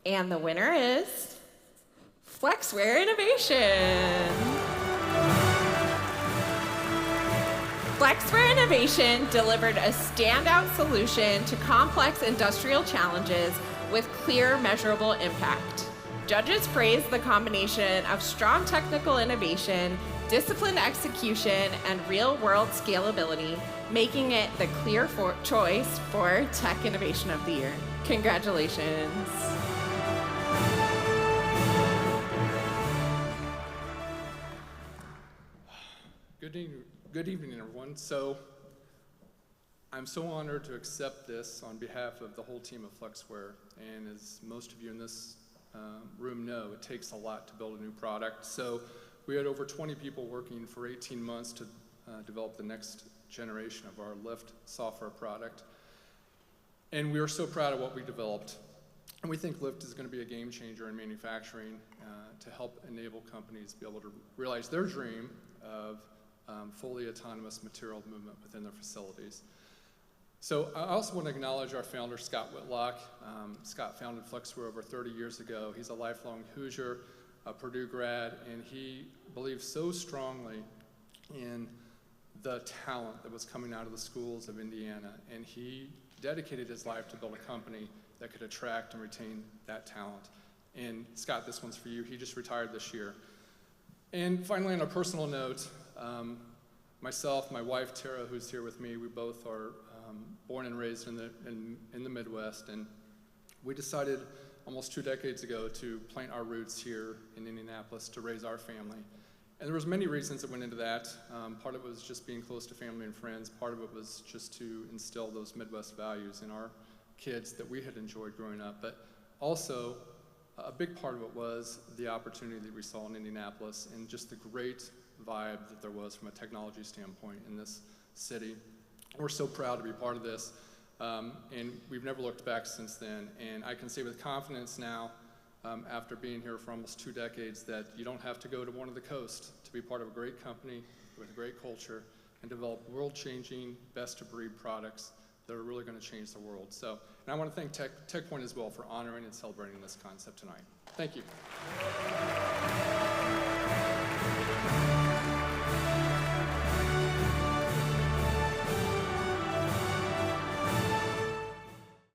And the winner is Flexware Innovation. Flexware Innovation delivered a standout solution to complex industrial challenges with clear, measurable impact. Judges praised the combination of strong technical innovation, disciplined execution, and real-world scalability, making it the clear choice for Tech Innovation of the Year. Congratulations. Good evening, everyone. So I'm so honored to accept this on behalf of the whole team of Flexware. And as most of you in this room know, it takes a lot to build a new product. So we had over 20 people working for 18 months to develop the next generation of our Lift software product. And we are so proud of what we developed. And we think Lift is going to be a game changer in manufacturing to help enable companies be able to realize their dream of fully autonomous material movement within their facilities. So I also want to acknowledge our founder, Scott Whitlock. Scott founded Flexware over 30 years ago. He's a lifelong Hoosier, a Purdue grad, and he believed so strongly in the talent that was coming out of the schools of Indiana, and he dedicated his life to build a company that could attract and retain that talent. And Scott, this one's for you. He just retired this year. And finally, on a personal note, myself, my wife, Tara, who's here with me, we both are born and raised in the Midwest, and we decided almost 2 decades ago to plant our roots here in Indianapolis to raise our family. And there was many reasons that went into that. Part of it was just being close to family and friends. Part of it was just to instill those Midwest values in our kids that we had enjoyed growing up. But also, a big part of it was the opportunity that we saw in Indianapolis and just the great vibe that there was from a technology standpoint in this city. We're so proud to be part of this, and we've never looked back since then. And I can say with confidence now, after being here for almost 2 decades, that you don't have to go to one of the coast to be part of a great company with a great culture and develop world-changing, best-of-breed products that are really going to change the world. So, and I want to thank TechPoint as well for honoring and celebrating this concept tonight. Thank you.